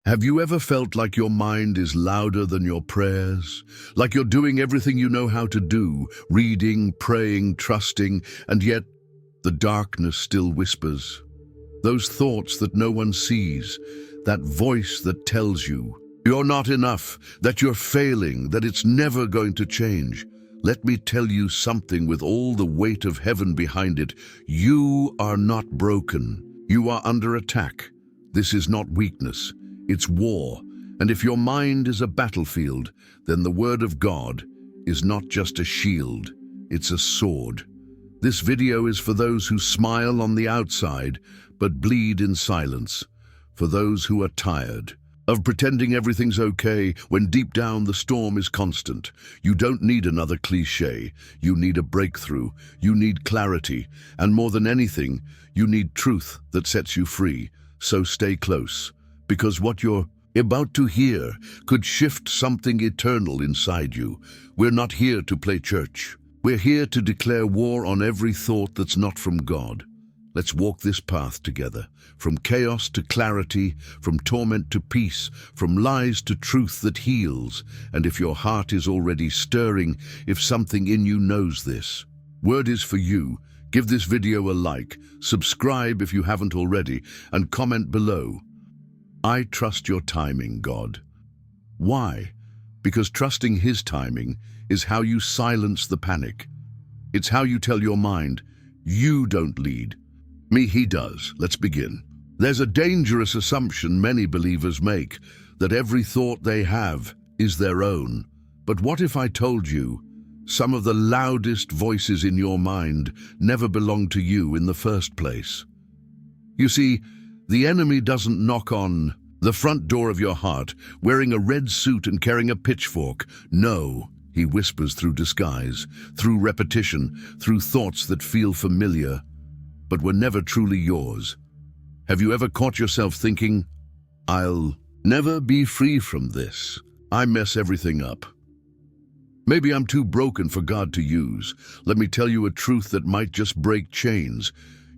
Have you ever felt like your mind is louder than your prayers? Like you're doing everything you know how to do, reading, praying, trusting, and yet the darkness still whispers. Those thoughts that no one sees, that voice that tells you you're not enough, that you're failing, that it's never going to change. Let me tell you something with all the weight of heaven behind it. You are not broken. You are under attack. This is not weakness. It's war. And if your mind is a battlefield, then the Word of God is not just a shield, it's a sword. This video is for those who smile on the outside, but bleed in silence. For those who are tired of pretending everything's okay when deep down the storm is constant. You don't need another cliche. You need a breakthrough. You need clarity. And more than anything, you need truth that sets you free. So stay close, because what you're about to hear could shift something eternal inside you. We're not here to play church. We're here to declare war on every thought that's not from God. Let's walk this path together, from chaos to clarity, from torment to peace, from lies to truth that heals. And if your heart is already stirring, if something in you knows this, word is for you. Give this video a like, subscribe if you haven't already, and comment below. I trust your timing, God. Why? Because trusting His timing is how you silence the panic. It's how you tell your mind, you don't lead. Me, He does. Let's begin. There's a dangerous assumption many believers make, that every thought they have is their own. But what if I told you some of the loudest voices in your mind never belonged to you in the first place? You see, the enemy doesn't knock on the front door of your heart wearing a red suit and carrying a pitchfork. No, he whispers through disguise, through repetition, through thoughts that feel familiar, but were never truly yours. Have you ever caught yourself thinking, I'll never be free from this. I mess everything up. Maybe I'm too broken for God to use. Let me tell you a truth that might just break chains.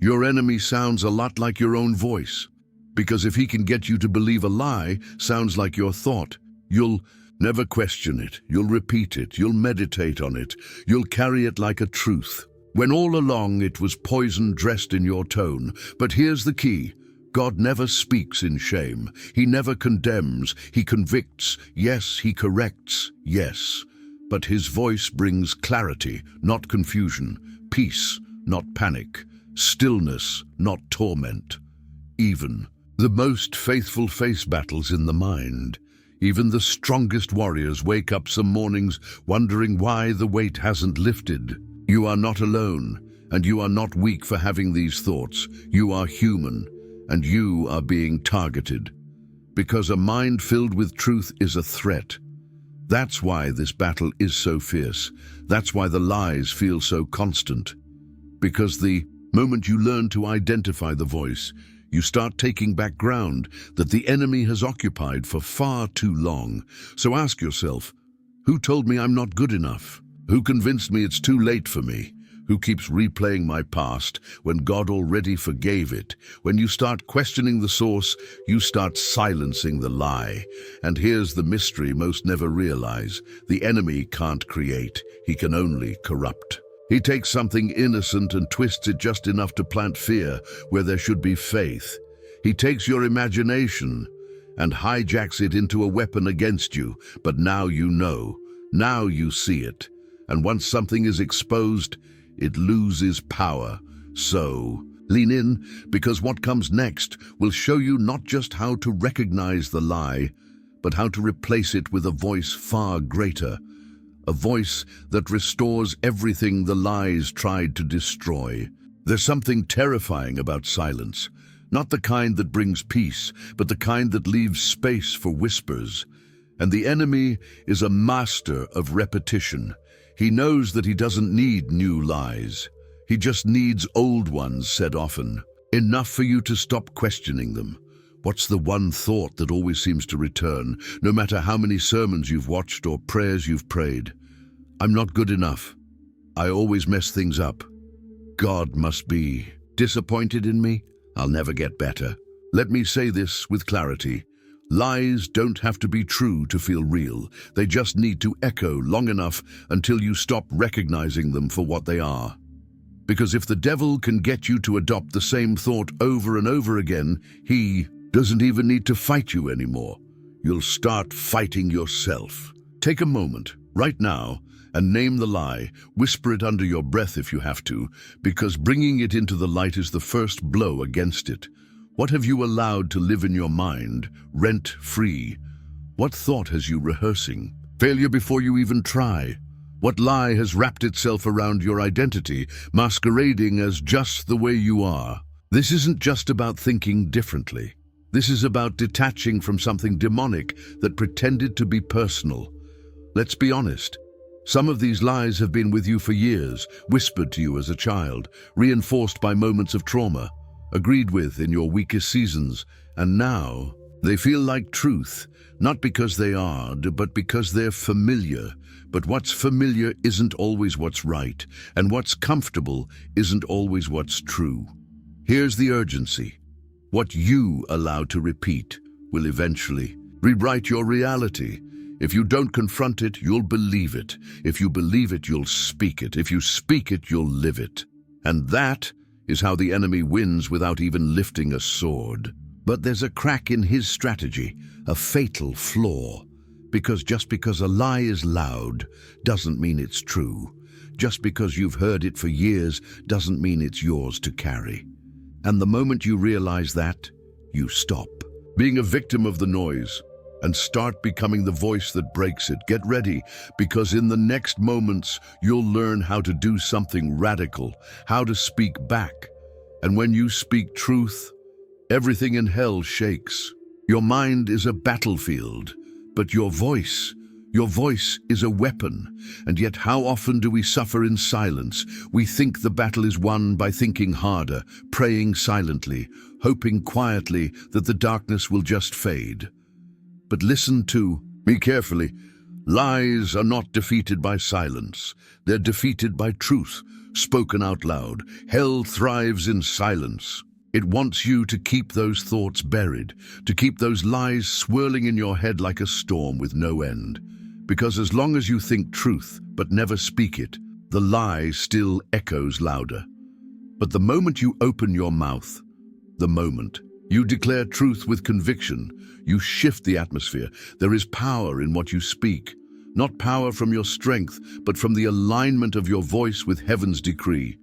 Your enemy sounds a lot like your own voice. Because if he can get you to believe a lie sounds like your thought, you'll never question it. You'll repeat it. You'll meditate on it. You'll carry it like a truth, when all along it was poison dressed in your tone. But here's the key. God never speaks in shame. He never condemns. He convicts. Yes, He corrects. Yes. But His voice brings clarity, not confusion. Peace, not panic. Stillness, not torment. Even the most faithful face battles in the mind. Even the strongest warriors wake up some mornings wondering why the weight hasn't lifted. You are not alone, and you are not weak for having these thoughts. You are human, and you are being targeted. Because a mind filled with truth is a threat. That's why this battle is so fierce. That's why the lies feel so constant. Because the moment you learn to identify the voice, you start taking back ground that the enemy has occupied for far too long. So ask yourself, who told me I'm not good enough? Who convinced me it's too late for me? Who keeps replaying my past when God already forgave it? When you start questioning the source, you start silencing the lie. And here's the mystery most never realize. The enemy can't create. He can only corrupt. He takes something innocent and twists it just enough to plant fear where there should be faith. He takes your imagination and hijacks it into a weapon against you. But now you know. Now you see it. And once something is exposed, it loses power. So, lean in, because what comes next will show you not just how to recognize the lie, but how to replace it with a voice far greater. A voice that restores everything the lies tried to destroy. There's something terrifying about silence. Not the kind that brings peace, but the kind that leaves space for whispers. And the enemy is a master of repetition. He knows that he doesn't need new lies. He just needs old ones said often. Enough for you to stop questioning them. What's the one thought that always seems to return, no matter how many sermons you've watched or prayers you've prayed? I'm not good enough. I always mess things up. God must be disappointed in me. I'll never get better. Let me say this with clarity. Lies don't have to be true to feel real. They just need to echo long enough until you stop recognizing them for what they are. Because if the devil can get you to adopt the same thought over and over again, he doesn't even need to fight you anymore. You'll start fighting yourself. Take a moment, right now, and name the lie. Whisper it under your breath if you have to, because bringing it into the light is the first blow against it. What have you allowed to live in your mind, rent-free? What thought has you rehearsing? Failure before you even try. What lie has wrapped itself around your identity, masquerading as just the way you are? This isn't just about thinking differently. This is about detaching from something demonic that pretended to be personal. Let's be honest. Some of these lies have been with you for years, whispered to you as a child, reinforced by moments of trauma, agreed with in your weakest seasons, and now they feel like truth, not because they are, but because they're familiar. But what's familiar isn't always what's right, and what's comfortable isn't always what's true. Here's the urgency. What you allow to repeat will eventually rewrite your reality. If you don't confront it, you'll believe it. If you believe it, you'll speak it. If you speak it, you'll live it. And that is how the enemy wins without even lifting a sword. But there's a crack in his strategy, a fatal flaw. Because just because a lie is loud doesn't mean it's true. Just because you've heard it for years doesn't mean it's yours to carry. And the moment you realize that, you stop being a victim of the noise and start becoming the voice that breaks it. Get ready, because in the next moments, you'll learn how to do something radical, how to speak back. And when you speak truth, everything in hell shakes. Your mind is a battlefield, but your voice is a weapon. And yet how often do we suffer in silence? We think the battle is won by thinking harder, praying silently, hoping quietly that the darkness will just fade. But listen to me carefully. Lies are not defeated by silence. They're defeated by truth, spoken out loud. Hell thrives in silence. It wants you to keep those thoughts buried, to keep those lies swirling in your head like a storm with no end. Because as long as you think truth but never speak it, the lie still echoes louder. But the moment you open your mouth, the moment you declare truth with conviction, you shift the atmosphere. There is power in what you speak, not power from your strength, but from the alignment of your voice with heaven's decree.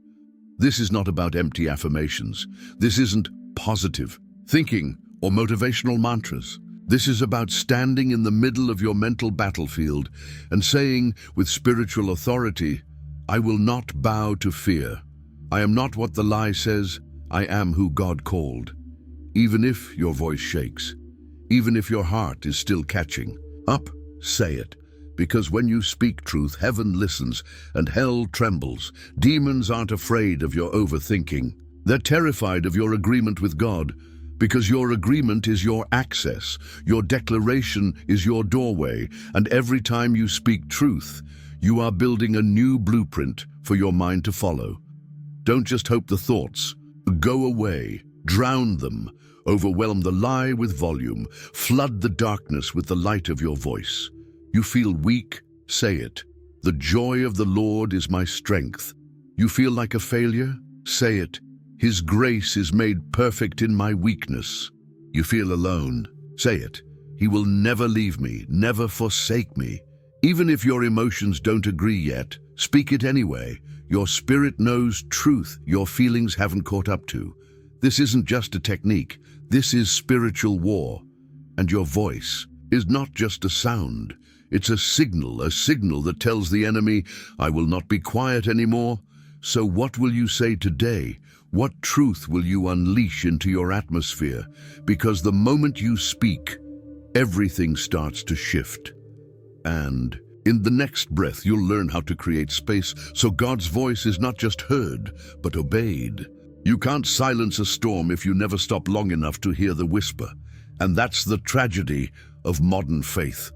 This is not about empty affirmations. This isn't positive thinking or motivational mantras. This is about standing in the middle of your mental battlefield and saying with spiritual authority, I will not bow to fear. I am not what the lie says. I am who God called. Even if your voice shakes, even if your heart is still catching up, say it. Because when you speak truth, heaven listens and hell trembles. Demons aren't afraid of your overthinking. They're terrified of your agreement with God, because your agreement is your access. Your declaration is your doorway. And every time you speak truth, you are building a new blueprint for your mind to follow. Don't just hope the thoughts go away. Drown them. Overwhelm the lie with volume. Flood the darkness with the light of your voice. You feel weak? Say it. The joy of the Lord is my strength. You feel like a failure? Say it. His grace is made perfect in my weakness. You feel alone? Say it. He will never leave me, never forsake me. Even if your emotions don't agree yet, speak it anyway. Your spirit knows truth your feelings haven't caught up to. This isn't just a technique. This is spiritual war. And your voice is not just a sound. It's a signal that tells the enemy, I will not be quiet anymore. So what will you say today? What truth will you unleash into your atmosphere? Because the moment you speak, everything starts to shift. And in the next breath, you'll learn how to create space so God's voice is not just heard, but obeyed. You can't silence a storm if you never stop long enough to hear the whisper. And that's the tragedy of modern faith.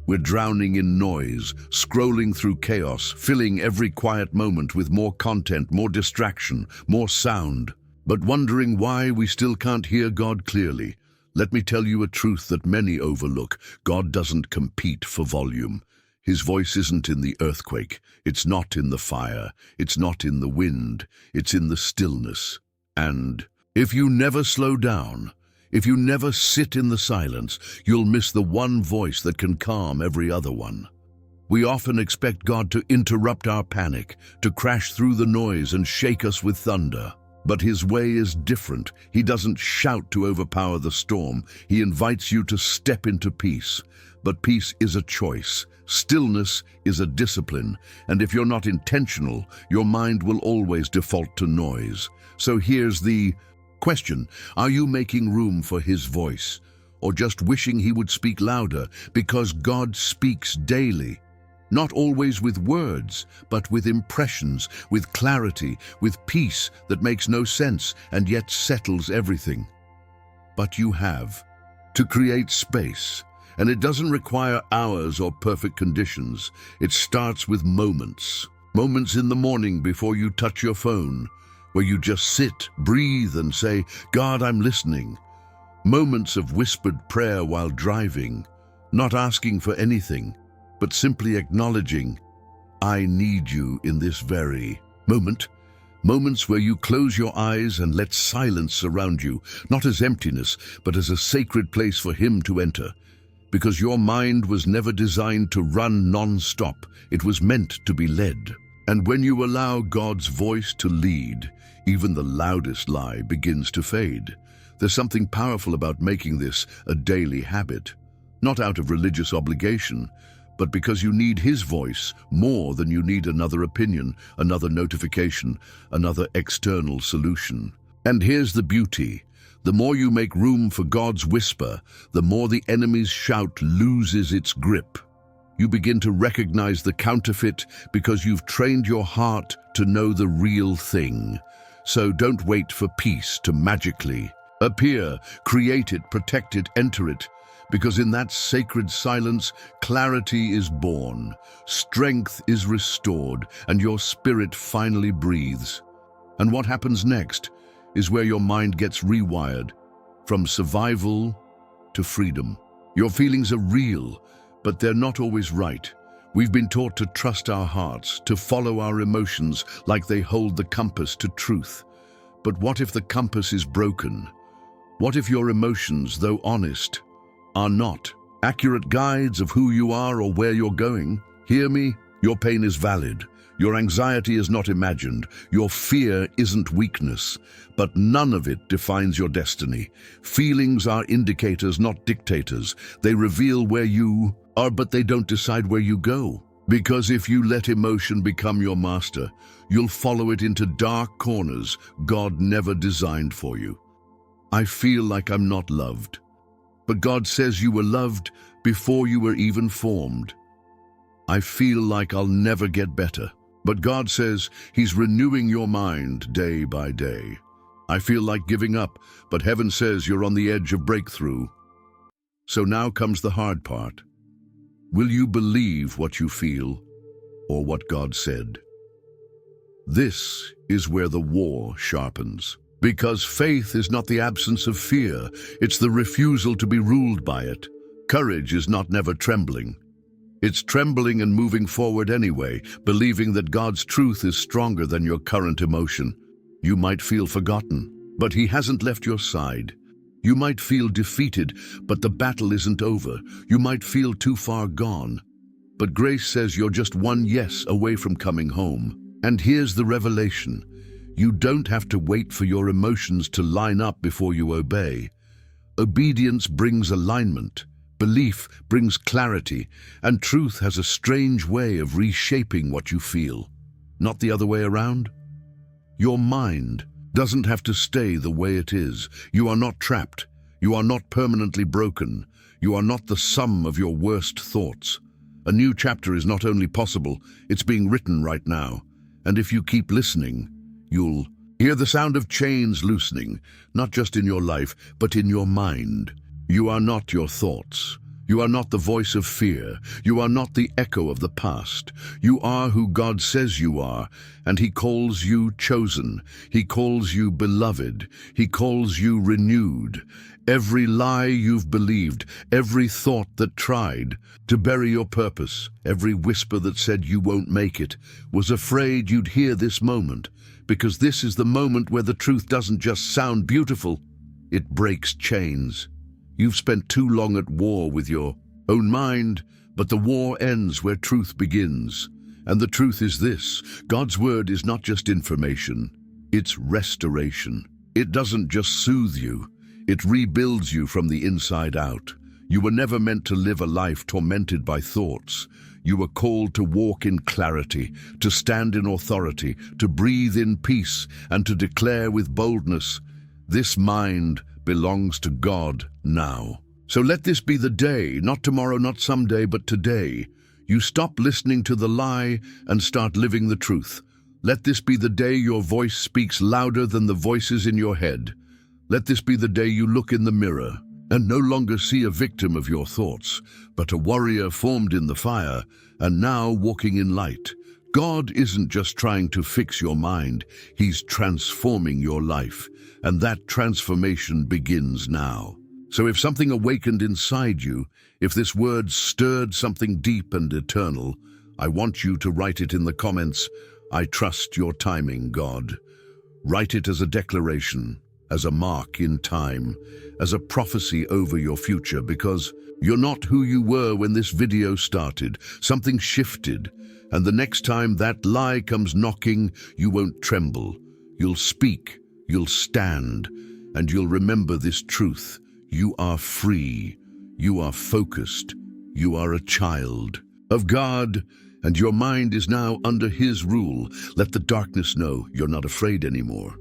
We're drowning in noise, scrolling through chaos, filling every quiet moment with more content, more distraction, more sound, but wondering why we still can't hear God clearly. Let me tell you a truth that many overlook. God doesn't compete for volume. His voice isn't in the earthquake. It's not in the fire. It's not in the wind. It's in the stillness. And if you never slow down, if you never sit in the silence, you'll miss the one voice that can calm every other one. We often expect God to interrupt our panic, to crash through the noise and shake us with thunder. But his way is different. He doesn't shout to overpower the storm. He invites you to step into peace. But peace is a choice. Stillness is a discipline. And if you're not intentional, your mind will always default to noise. So here's the question. Are you making room for his voice? Or just wishing he would speak louder? Because God speaks daily. Not always with words, but with impressions, with clarity, with peace that makes no sense and yet settles everything. But you have to create space, and it doesn't require hours or perfect conditions. It starts with moments. Moments in the morning before you touch your phone, where you just sit, breathe, and say, God, I'm listening. Moments of whispered prayer while driving, not asking for anything, but simply acknowledging, I need you in this very moment. Moments where you close your eyes and let silence surround you, not as emptiness, but as a sacred place for him to enter. Because your mind was never designed to run non-stop. It was meant to be led. And when you allow God's voice to lead, even the loudest lie begins to fade. There's something powerful about making this a daily habit, not out of religious obligation, but because you need his voice more than you need another opinion, another notification, another external solution. And here's the beauty. The more you make room for God's whisper, the more the enemy's shout loses its grip. You begin to recognize the counterfeit because you've trained your heart to know the real thing. So don't wait for peace to magically appear. Create it, protect it, enter it. Because in that sacred silence, clarity is born, strength is restored, and your spirit finally breathes. And what happens next is where your mind gets rewired, from survival to freedom. Your feelings are real, but they're not always right. We've been taught to trust our hearts, to follow our emotions like they hold the compass to truth. But what if the compass is broken? What if your emotions, though honest, are not accurate guides of who you are or where you're going? Hear me, your pain is valid. Your anxiety is not imagined. Your fear isn't weakness, but none of it defines your destiny. Feelings are indicators, not dictators. They reveal where you are, but they don't decide where you go. Because if you let emotion become your master, you'll follow it into dark corners God never designed for you. I feel like I'm not loved. But God says you were loved before you were even formed. I feel like I'll never get better. But God says he's renewing your mind day by day. I feel like giving up, but heaven says you're on the edge of breakthrough. So now comes the hard part. Will you believe what you feel or what God said? This is where the war sharpens. Because faith is not the absence of fear, it's the refusal to be ruled by it. Courage is not never trembling. It's trembling and moving forward anyway, believing that God's truth is stronger than your current emotion. You might feel forgotten, but he hasn't left your side. You might feel defeated, but the battle isn't over. You might feel too far gone. But grace says you're just one yes away from coming home. And here's the revelation. You don't have to wait for your emotions to line up before you obey. Obedience brings alignment, belief brings clarity, and truth has a strange way of reshaping what you feel. Not the other way around. Your mind doesn't have to stay the way it is. You are not trapped. You are not permanently broken. You are not the sum of your worst thoughts. A new chapter is not only possible, it's being written right now. And if you keep listening, you'll hear the sound of chains loosening, not just in your life, but in your mind. You are not your thoughts. You are not the voice of fear. You are not the echo of the past. You are who God says you are, and He calls you chosen. He calls you beloved. He calls you renewed. Every lie you've believed, every thought that tried to bury your purpose, every whisper that said you won't make it, was afraid you'd hear this moment, because this is the moment where the truth doesn't just sound beautiful, it breaks chains. You've spent too long at war with your own mind, but the war ends where truth begins. And the truth is this: God's word is not just information, it's restoration. It doesn't just soothe you, it rebuilds you from the inside out. You were never meant to live a life tormented by thoughts. You were called to walk in clarity, to stand in authority, to breathe in peace, and to declare with boldness, "This mind belongs to God now." So let this be the day, not tomorrow, not someday, but today. You stop listening to the lie and start living the truth. Let this be the day your voice speaks louder than the voices in your head. Let this be the day you look in the mirror and no longer see a victim of your thoughts, but a warrior formed in the fire and now walking in light. God isn't just trying to fix your mind, He's transforming your life, and that transformation begins now. So if something awakened inside you, if this word stirred something deep and eternal, I want you to write it in the comments. I trust your timing, God. Write it as a declaration, as a mark in time, as a prophecy over your future, because you're not who you were when this video started. Something shifted, and the next time that lie comes knocking, you won't tremble. You'll speak, you'll stand, and you'll remember this truth. You are free, you are focused, you are a child of God, and your mind is now under His rule. Let the darkness know you're not afraid anymore.